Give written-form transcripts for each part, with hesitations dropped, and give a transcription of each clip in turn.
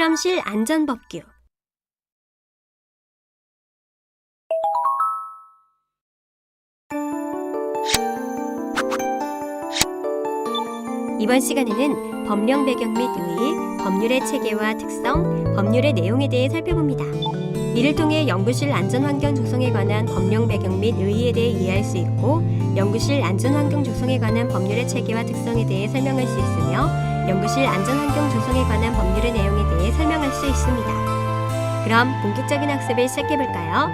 실험실 안전법규. 이번 시간에는 법령 배경 및 의의, 법률의 체계와 특성, 법률의 내용에 대해 살펴봅니다. 이를 통해 연구실 안전환경 조성에 관한 법령 배경 및 의의에 대해 이해할 수 있고, 연구실 안전환경 조성에 관한 법률의 체계와 특성에 대해 설명할 수 있으며, 연구실 안전환경 조성에 관한 법률의 내용에 대해 설명할 수 있습니다. 그럼 본격적인 학습을 시작해볼까요?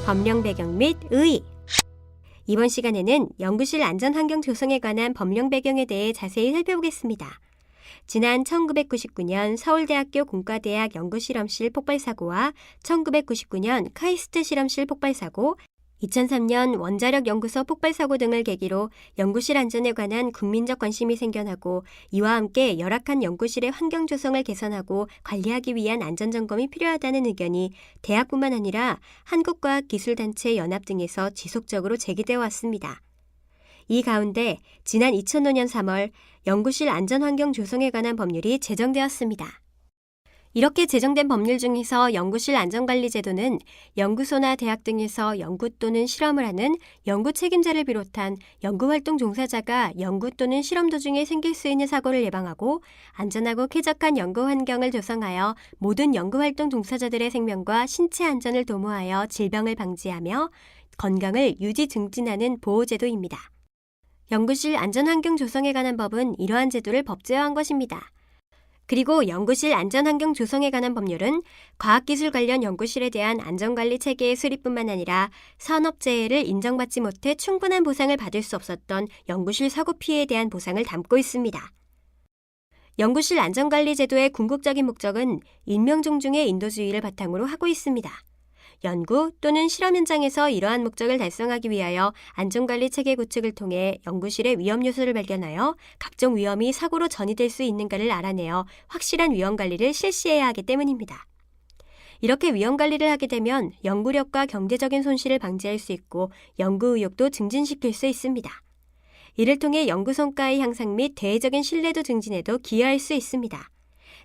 법령 배경 및 의의. 이번 시간에는 연구실 안전환경 조성에 관한 법령 배경에 대해 자세히 살펴보겠습니다. 지난 1999년 서울대학교 공과대학 연구실험실 폭발사고와 1999년 카이스트 실험실 폭발사고, 2003년 원자력연구소 폭발사고 등을 계기로 연구실 안전에 관한 국민적 관심이 생겨나고, 이와 함께 열악한 연구실의 환경 조성을 개선하고 관리하기 위한 안전점검이 필요하다는 의견이 대학뿐만 아니라 한국과학기술단체 연합 등에서 지속적으로 제기되어 왔습니다. 이 가운데 지난 2005년 3월 연구실 안전환경 조성에 관한 법률이 제정되었습니다. 이렇게 제정된 법률 중에서 연구실 안전관리제도는 연구소나 대학 등에서 연구 또는 실험을 하는 연구 책임자를 비롯한 연구활동 종사자가 연구 또는 실험 도중에 생길 수 있는 사고를 예방하고 안전하고 쾌적한 연구 환경을 조성하여 모든 연구활동 종사자들의 생명과 신체 안전을 도모하여 질병을 방지하며 건강을 유지 증진하는 보호제도입니다. 연구실 안전환경 조성에 관한 법은 이러한 제도를 법제화한 것입니다. 그리고 연구실 안전환경 조성에 관한 법률은 과학기술 관련 연구실에 대한 안전관리 체계의 수립뿐만 아니라 산업재해를 인정받지 못해 충분한 보상을 받을 수 없었던 연구실 사고 피해에 대한 보상을 담고 있습니다. 연구실 안전관리 제도의 궁극적인 목적은 인명 존중의 인도주의를 바탕으로 하고 있습니다. 연구 또는 실험 현장에서 이러한 목적을 달성하기 위하여 안전관리 체계 구축을 통해 연구실의 위험 요소를 발견하여 각종 위험이 사고로 전이될 수 있는가를 알아내어 확실한 위험 관리를 실시해야 하기 때문입니다. 이렇게 위험 관리를 하게 되면 연구력과 경제적인 손실을 방지할 수 있고 연구 의욕도 증진시킬 수 있습니다. 이를 통해 연구 성과의 향상 및 대외적인 신뢰도 증진에도 기여할 수 있습니다.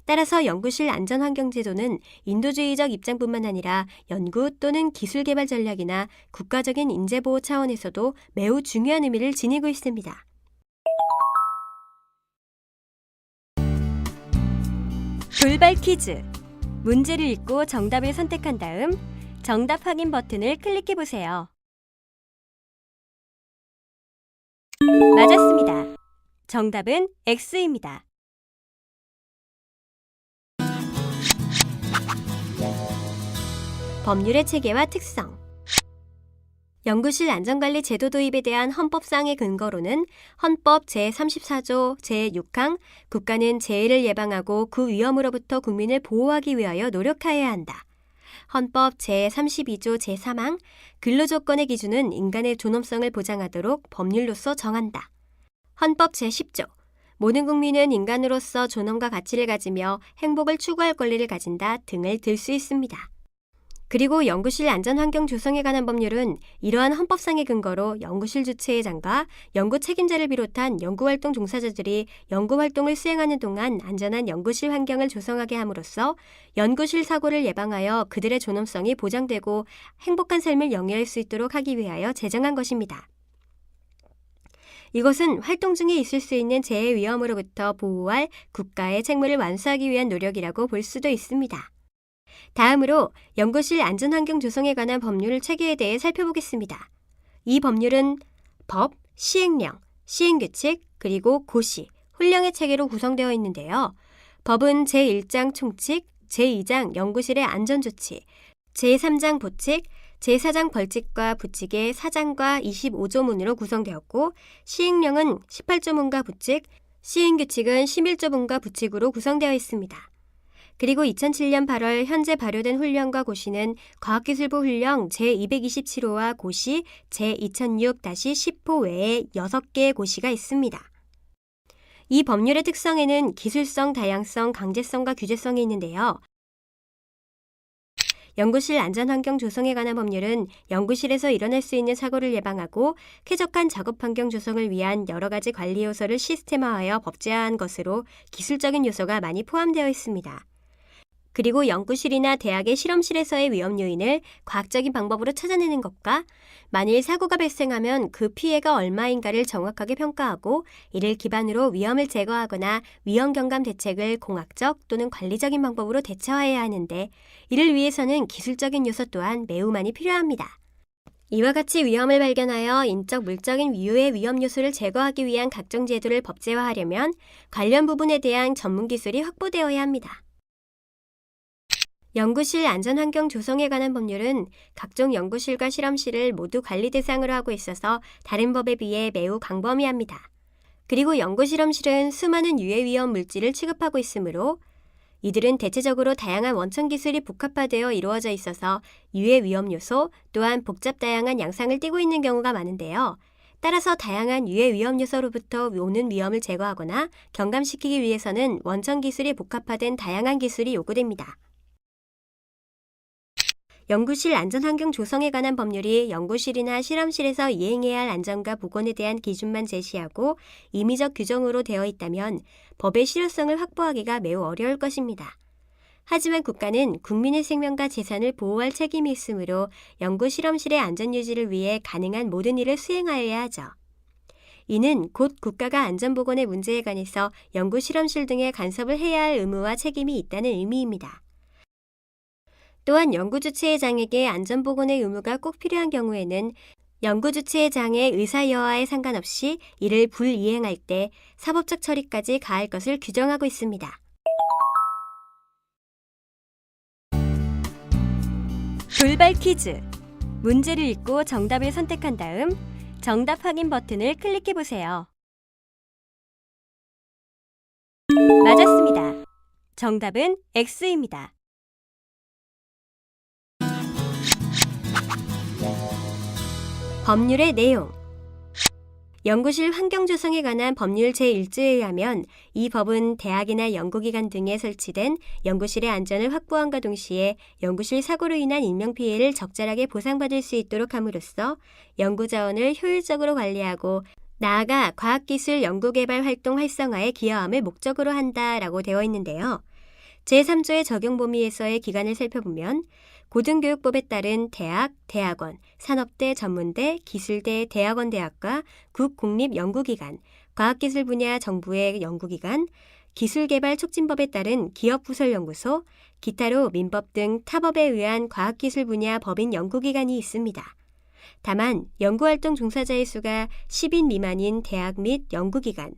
따라서 연구실 안전환경제도는 인도주의적 입장뿐만 아니라 연구 또는 기술 개발 전략이나 국가적인 인재보호 차원에서도 매우 중요한 의미를 지니고 있습니다. 돌발 퀴즈. 문제를 읽고 정답을 선택한 다음 정답 확인 버튼을 클릭해보세요. 맞았습니다. 정답은 X입니다. 법률의 체계와 특성. 연구실 안전관리 제도 도입에 대한 헌법상의 근거로는 헌법 제34조 제6항 국가는 재해를 예방하고 그 위험으로부터 국민을 보호하기 위하여 노력하여야 한다. 헌법 제32조 제3항 근로조건의 기준은 인간의 존엄성을 보장하도록 법률로서 정한다. 헌법 제10조 모든 국민은 인간으로서 존엄과 가치를 가지며 행복을 추구할 권리를 가진다 등을 들 수 있습니다. 그리고 연구실 안전환경 조성에 관한 법률은 이러한 헌법상의 근거로 연구실 주최의장과 연구 책임자를 비롯한 연구활동 종사자들이 연구활동을 수행하는 동안 안전한 연구실 환경을 조성하게 함으로써 연구실 사고를 예방하여 그들의 존엄성이 보장되고 행복한 삶을 영위할 수 있도록 하기 위하여 제정한 것입니다. 이것은 활동 중에 있을 수 있는 재해 위험으로부터 보호할 국가의 책무를 완수하기 위한 노력이라고 볼 수도 있습니다. 다음으로 연구실 안전환경 조성에 관한 법률 체계에 대해 살펴보겠습니다. 이 법률은 법, 시행령, 시행규칙, 그리고 고시, 훈령의 체계로 구성되어 있는데요. 법은 제1장 총칙, 제2장 연구실의 안전조치, 제3장 보칙, 제4장 벌칙과 부칙의 4장과 25조문으로 구성되었고, 시행령은 18조문과 부칙, 시행규칙은 11조문과 부칙으로 구성되어 있습니다. 그리고 2007년 8월 현재 발효된 훈령과 고시는 과학기술부 훈령 제227호와 고시 제2006-10호 외에 6개의 고시가 있습니다. 이 법률의 특성에는 기술성, 다양성, 강제성과 규제성이 있는데요. 연구실 안전환경 조성에 관한 법률은 연구실에서 일어날 수 있는 사고를 예방하고 쾌적한 작업 환경 조성을 위한 여러 가지 관리 요소를 시스템화하여 법제화한 것으로 기술적인 요소가 많이 포함되어 있습니다. 그리고 연구실이나 대학의 실험실에서의 위험 요인을 과학적인 방법으로 찾아내는 것과 만일 사고가 발생하면 그 피해가 얼마인가를 정확하게 평가하고 이를 기반으로 위험을 제거하거나 위험 경감 대책을 공학적 또는 관리적인 방법으로 대처해야 하는데 이를 위해서는 기술적인 요소 또한 매우 많이 필요합니다. 이와 같이 위험을 발견하여 인적, 물적인 이유의 위험 요소를 제거하기 위한 각종 제도를 법제화하려면 관련 부분에 대한 전문 기술이 확보되어야 합니다. 연구실 안전환경 조성에 관한 법률은 각종 연구실과 실험실을 모두 관리 대상으로 하고 있어서 다른 법에 비해 매우 광범위합니다. 그리고 연구실험실은 수많은 유해위험 물질을 취급하고 있으므로 이들은 대체적으로 다양한 원천 기술이 복합화되어 이루어져 있어서 유해위험 요소 또한 복잡 다양한 양상을 띠고 있는 경우가 많은데요. 따라서 다양한 유해위험 요소로부터 오는 위험을 제거하거나 경감시키기 위해서는 원천 기술이 복합화된 다양한 기술이 요구됩니다. 연구실 안전환경 조성에 관한 법률이 연구실이나 실험실에서 이행해야 할 안전과 보건에 대한 기준만 제시하고 임의적 규정으로 되어 있다면 법의 실효성을 확보하기가 매우 어려울 것입니다. 하지만 국가는 국민의 생명과 재산을 보호할 책임이 있으므로 연구 실험실의 안전 유지를 위해 가능한 모든 일을 수행하여야 하죠. 이는 곧 국가가 안전보건의 문제에 관해서 연구 실험실 등에 간섭을 해야 할 의무와 책임이 있다는 의미입니다. 또한 연구주체의장에게 안전보건의 의무가 꼭 필요한 경우에는 연구주체의장의 의사여하에 상관없이 이를 불이행할 때 사법적 처리까지 가할 것을 규정하고 있습니다. 돌발 퀴즈! 문제를 읽고 정답을 선택한 다음 정답 확인 버튼을 클릭해보세요. 맞았습니다. 정답은 X입니다. 법률의 내용. 연구실 환경 조성에 관한 법률 제1조에 의하면 이 법은 대학이나 연구기관 등에 설치된 연구실의 안전을 확보함과 동시에 연구실 사고로 인한 인명피해를 적절하게 보상받을 수 있도록 함으로써 연구자원을 효율적으로 관리하고 나아가 과학기술 연구개발 활동 활성화에 기여함을 목적으로 한다라고 되어 있는데요. 제3조의 적용 범위에서의 기관을 살펴보면 고등교육법에 따른 대학, 대학원, 산업대, 전문대, 기술대, 대학원, 대학과 국공립연구기관, 과학기술 분야 정부의 연구기관, 기술개발촉진법에 따른 기업부설연구소, 기타로 민법 등 타법에 의한 과학기술 분야 법인 연구기관이 있습니다. 다만 연구활동 종사자의 수가 10인 미만인 대학 및 연구기관,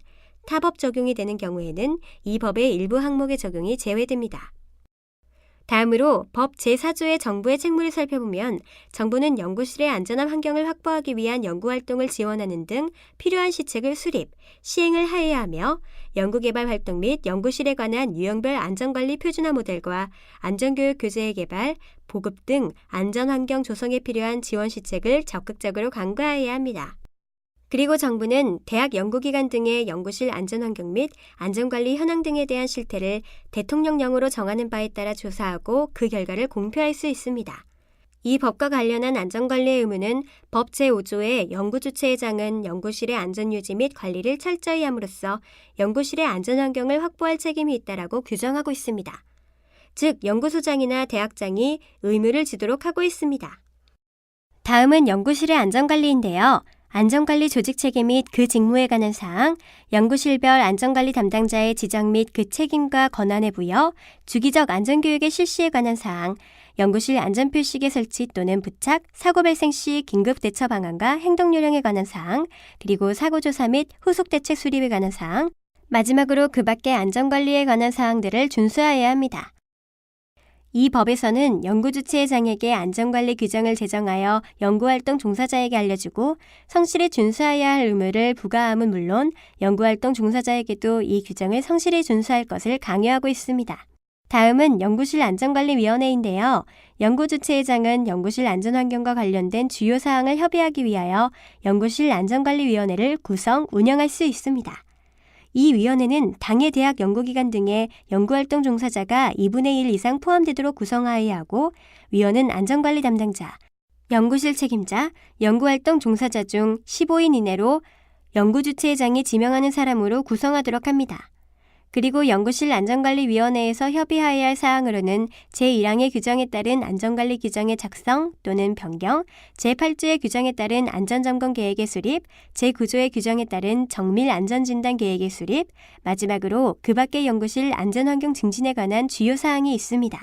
타법 적용이 되는 경우에는 이 법의 일부 항목의 적용이 제외됩니다. 다음으로 법 제4조의 정부의 책무를 살펴보면 정부는 연구실의 안전한 환경을 확보하기 위한 연구활동을 지원하는 등 필요한 시책을 수립, 시행을 하여야 하며 연구개발 활동 및 연구실에 관한 유형별 안전관리 표준화 모델과 안전교육 교재의 개발, 보급 등 안전환경 조성에 필요한 지원 시책을 적극적으로 강구하여야 합니다. 그리고 정부는 대학 연구기관 등의 연구실 안전환경 및 안전관리 현황 등에 대한 실태를 대통령령으로 정하는 바에 따라 조사하고 그 결과를 공표할 수 있습니다. 이 법과 관련한 안전관리의 의무는 법 제5조의 연구주체의장은 연구실의 안전유지 및 관리를 철저히 함으로써 연구실의 안전환경을 확보할 책임이 있다라고 규정하고 있습니다. 즉, 연구소장이나 대학장이 의무를 지도록 하고 있습니다. 다음은 연구실의 안전관리인데요. 안전관리 조직 체계 및 그 직무에 관한 사항, 연구실별 안전관리 담당자의 지정 및 그 책임과 권한의 부여, 주기적 안전교육의 실시에 관한 사항, 연구실 안전표식의 설치 또는 부착, 사고 발생 시 긴급 대처 방안과 행동 요령에 관한 사항, 그리고 사고조사 및 후속 대책 수립에 관한 사항, 마지막으로 그 밖의 안전관리에 관한 사항들을 준수하여야 합니다. 이 법에서는 연구주체의장에게 안전관리 규정을 제정하여 연구활동 종사자에게 알려주고 성실히 준수해야 할 의무를 부과함은 물론 연구활동 종사자에게도 이 규정을 성실히 준수할 것을 강요하고 있습니다. 다음은 연구실 안전관리위원회인데요. 연구주체의장은 연구실 안전환경과 관련된 주요 사항을 협의하기 위하여 연구실 안전관리위원회를 구성, 운영할 수 있습니다. 이 위원회는 당의 대학 연구기관 등의 연구활동 종사자가 2분의 1 이상 포함되도록 구성하여야 하고 위원은 안전관리 담당자, 연구실 책임자, 연구활동 종사자 중 15인 이내로 연구주최장이 지명하는 사람으로 구성하도록 합니다. 그리고 연구실 안전관리위원회에서 협의하여야 할 사항으로는 제1항의 규정에 따른 안전관리 규정의 작성 또는 변경, 제8조의 규정에 따른 안전점검 계획의 수립, 제9조의 규정에 따른 정밀 안전진단 계획의 수립, 마지막으로 그 밖의 연구실 안전환경 증진에 관한 주요 사항이 있습니다.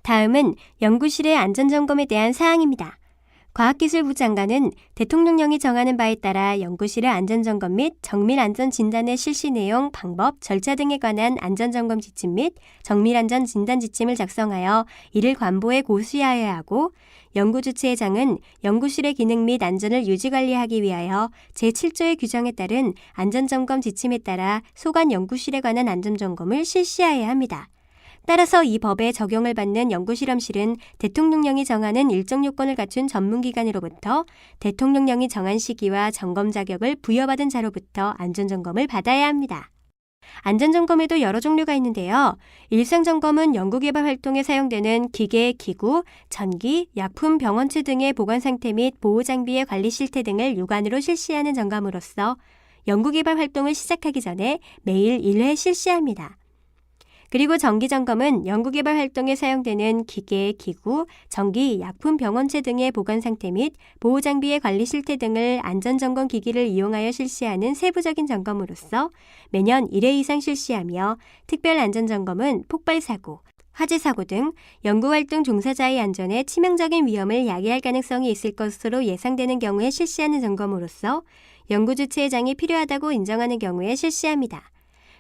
다음은 연구실의 안전점검에 대한 사항입니다. 과학기술부 장관은 대통령령이 정하는 바에 따라 연구실의 안전점검 및 정밀안전진단의 실시 내용, 방법, 절차 등에 관한 안전점검 지침 및 정밀안전진단 지침을 작성하여 이를 관보에 고수하여야 하고 연구주최장은 연구실의 기능 및 안전을 유지관리하기 위하여 제7조의 규정에 따른 안전점검 지침에 따라 소관 연구실에 관한 안전점검을 실시하여야 합니다. 따라서 이 법의 적용을 받는 연구실험실은 대통령령이 정하는 일정 요건을 갖춘 전문기관으로부터 대통령령이 정한 시기와 점검 자격을 부여받은 자로부터 안전점검을 받아야 합니다. 안전점검에도 여러 종류가 있는데요. 일상점검은 연구개발 활동에 사용되는 기계, 기구, 전기, 약품, 병원체 등의 보관 상태 및 보호장비의 관리 실태 등을 육안으로 실시하는 점검으로서 연구개발 활동을 시작하기 전에 매일 1회 실시합니다. 그리고 정기점검은 연구개발 활동에 사용되는 기계, 기구, 전기, 약품, 병원체 등의 보관 상태 및 보호장비의 관리 실태 등을 안전점검 기기를 이용하여 실시하는 세부적인 점검으로서 매년 1회 이상 실시하며 특별안전점검은 폭발사고, 화재사고 등 연구활동 종사자의 안전에 치명적인 위험을 야기할 가능성이 있을 것으로 예상되는 경우에 실시하는 점검으로서 연구주최장이 필요하다고 인정하는 경우에 실시합니다.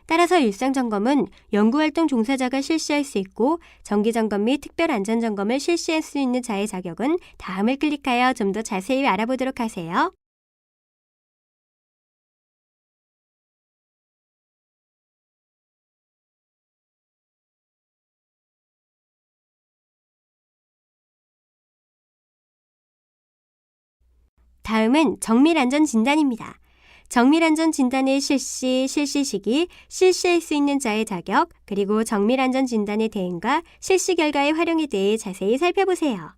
따라서 일상점검은 연구활동 종사자가 실시할 수 있고 정기점검 및 특별안전점검을 실시할 수 있는 자의 자격은 다음을 클릭하여 좀 더 자세히 알아보도록 하세요. 다음은 정밀안전진단입니다. 정밀안전진단의 실시 시기, 실시할 수 있는 자의 자격, 그리고 정밀안전진단의 대응과 실시 결과의 활용에 대해 자세히 살펴보세요.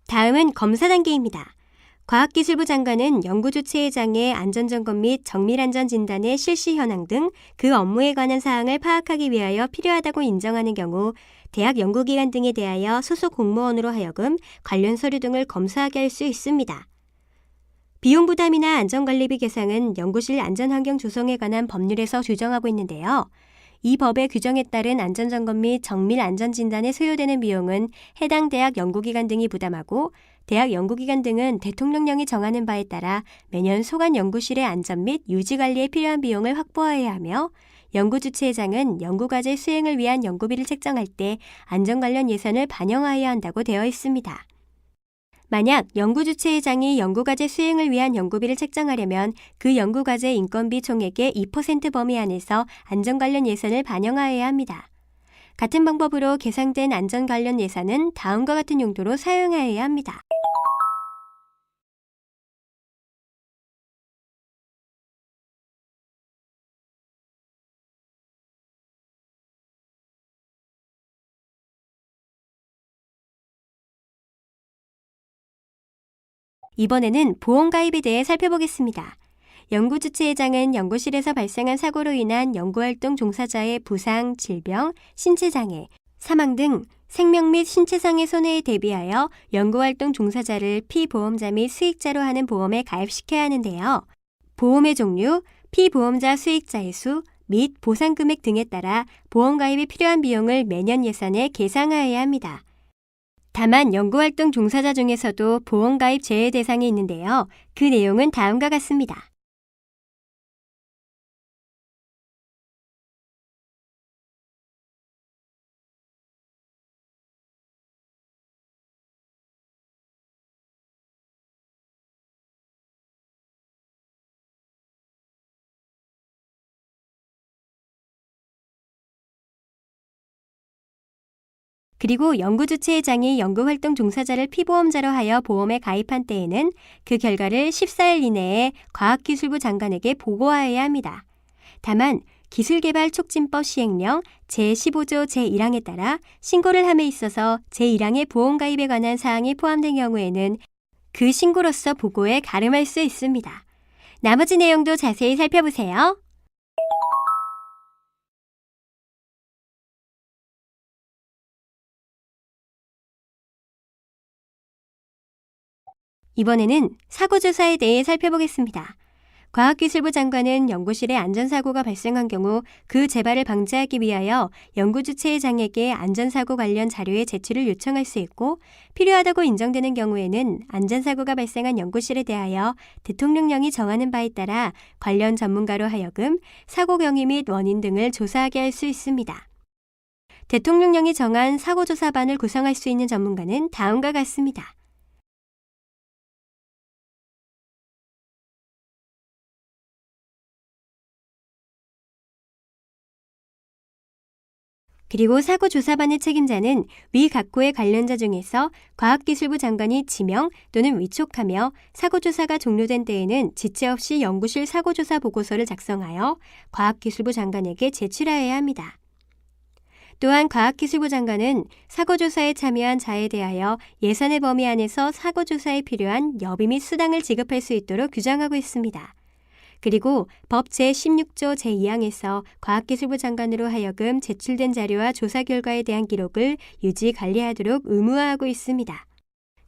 다음은 검사 단계입니다. 과학기술부 장관은 연구주최장의 안전점검 및 정밀안전진단의 실시 현황 등 그 업무에 관한 사항을 파악하기 위하여 필요하다고 인정하는 경우 대학 연구기관 등에 대하여 소속 공무원으로 하여금 관련 서류 등을 검사하게 할 수 있습니다. 비용 부담이나 안전관리비 계상은 연구실 안전환경 조성에 관한 법률에서 규정하고 있는데요. 이 법의 규정에 따른 안전점검 및 정밀안전진단에 소요되는 비용은 해당 대학 연구기관 등이 부담하고 대학 연구기관 등은 대통령령이 정하는 바에 따라 매년 소관 연구실의 안전 및 유지관리에 필요한 비용을 확보해야 하며 연구주최장은 연구과제 수행을 위한 연구비를 책정할 때 안전 관련 예산을 반영하여야 한다고 되어 있습니다. 만약 연구주최장이 연구과제 수행을 위한 연구비를 책정하려면 그 연구과제 인건비 총액의 2% 범위 안에서 안전 관련 예산을 반영하여야 합니다. 같은 방법으로 계상된 안전 관련 예산은 다음과 같은 용도로 사용하여야 합니다. 이번에는 보험가입에 대해 살펴보겠습니다. 연구주체의장은 연구실에서 발생한 사고로 인한 연구활동 종사자의 부상, 질병, 신체장애, 사망 등 생명 및 신체상의 손해에 대비하여 연구활동 종사자를 피보험자 및 수익자로 하는 보험에 가입시켜야 하는데요. 보험의 종류, 피보험자 수익자의 수 및 보상금액 등에 따라 보험가입에 필요한 비용을 매년 예산에 계상하여야 합니다. 다만 연구활동 종사자 중에서도 보험가입 제외 대상이 있는데요. 그 내용은 다음과 같습니다. 그리고 연구주체의장이 연구활동 종사자를 피보험자로 하여 보험에 가입한 때에는 그 결과를 14일 이내에 과학기술부 장관에게 보고하여야 합니다. 다만 기술개발촉진법 시행령 제15조 제1항에 따라 신고를 함에 있어서 제1항의 보험가입에 관한 사항이 포함된 경우에는 그 신고로서 보고에 가름할 수 있습니다. 나머지 내용도 자세히 살펴보세요. 이번에는 사고조사에 대해 살펴보겠습니다. 과학기술부 장관은 연구실에 안전사고가 발생한 경우 그 재발을 방지하기 위하여 연구주체의장에게 안전사고 관련 자료의 제출을 요청할 수 있고 필요하다고 인정되는 경우에는 안전사고가 발생한 연구실에 대하여 대통령령이 정하는 바에 따라 관련 전문가로 하여금 사고 경위 및 원인 등을 조사하게 할 수 있습니다. 대통령령이 정한 사고조사반을 구성할 수 있는 전문가는 다음과 같습니다. 그리고 사고조사반의 책임자는 위 각호의 관련자 중에서 과학기술부 장관이 지명 또는 위촉하며 사고조사가 종료된 때에는 지체 없이 연구실 사고조사 보고서를 작성하여 과학기술부 장관에게 제출하여야 합니다. 또한 과학기술부 장관은 사고조사에 참여한 자에 대하여 예산의 범위 안에서 사고조사에 필요한 여비 및 수당을 지급할 수 있도록 규정하고 있습니다. 그리고 법 제16조 제2항에서 과학기술부 장관으로 하여금 제출된 자료와 조사 결과에 대한 기록을 유지 관리하도록 의무화하고 있습니다.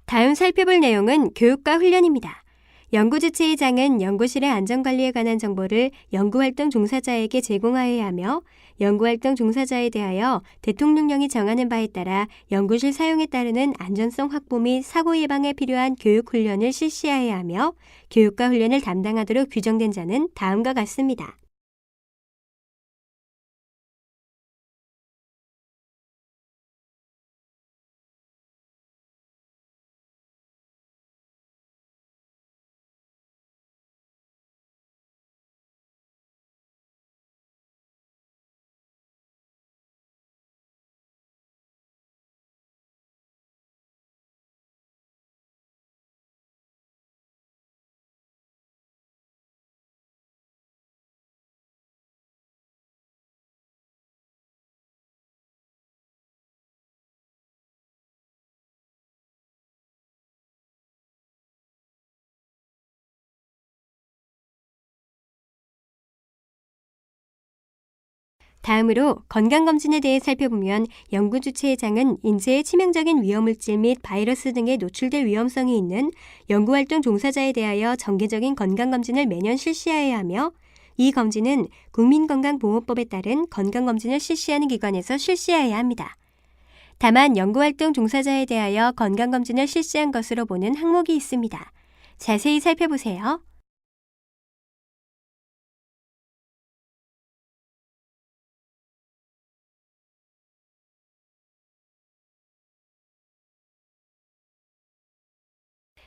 다음 살펴볼 내용은 교육과 훈련입니다. 연구주체의장은 연구실의 안전관리에 관한 정보를 연구활동 종사자에게 제공하여야 하며 연구활동 종사자에 대하여 대통령령이 정하는 바에 따라 연구실 사용에 따르는 안전성 확보 및 사고 예방에 필요한 교육 훈련을 실시하여야 하며 교육과 훈련을 담당하도록 규정된 자는 다음과 같습니다. 다음으로 건강검진에 대해 살펴보면 연구주체의장은 인체에 치명적인 위험물질 및 바이러스 등에 노출될 위험성이 있는 연구활동 종사자에 대하여 정기적인 건강검진을 매년 실시하여야 하며 이 검진은 국민건강보호법에 따른 건강검진을 실시하는 기관에서 실시해야 합니다. 다만 연구활동 종사자에 대하여 건강검진을 실시한 것으로 보는 항목이 있습니다. 자세히 살펴보세요.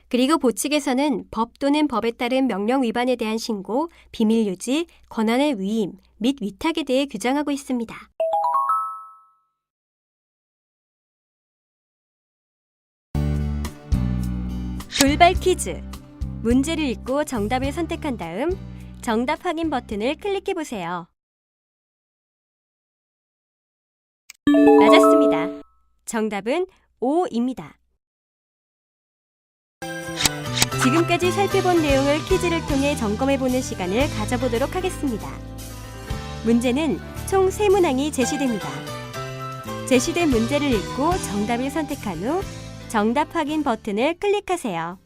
그리고 보칙에서는 법 또는 법에 따른 명령 위반에 대한 신고, 비밀 유지, 권한의 위임 및 위탁에 대해 규정하고 있습니다. 돌발 퀴즈. 문제를 읽고 정답을 선택한 다음 정답 확인 버튼을 클릭해 보세요. 맞았습니다. 정답은 O입니다. 지금까지 살펴본 내용을 퀴즈를 통해 점검해보는 시간을 가져보도록 하겠습니다. 문제는 총 3문항이 제시됩니다. 제시된 문제를 읽고 정답을 선택한 후 정답 확인 버튼을 클릭하세요.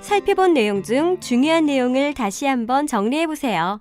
살펴본 내용 중 중요한 내용을 다시 한번 정리해 보세요.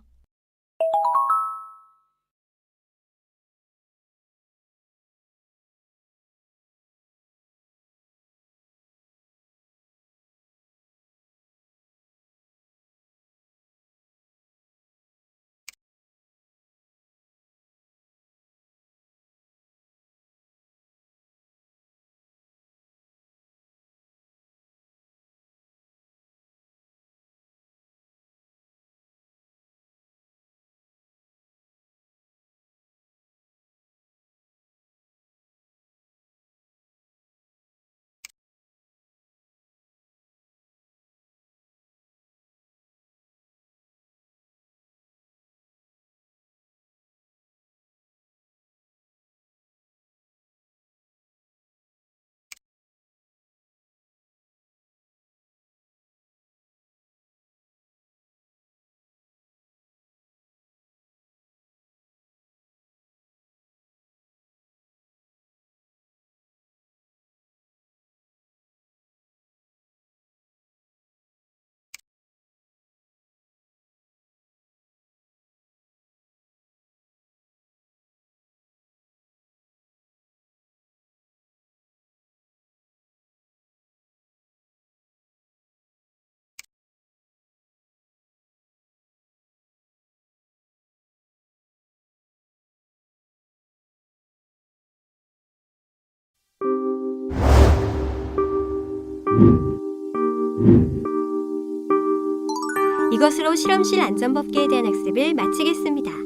이것으로 실험실 안전법규에 대한 학습을 마치겠습니다.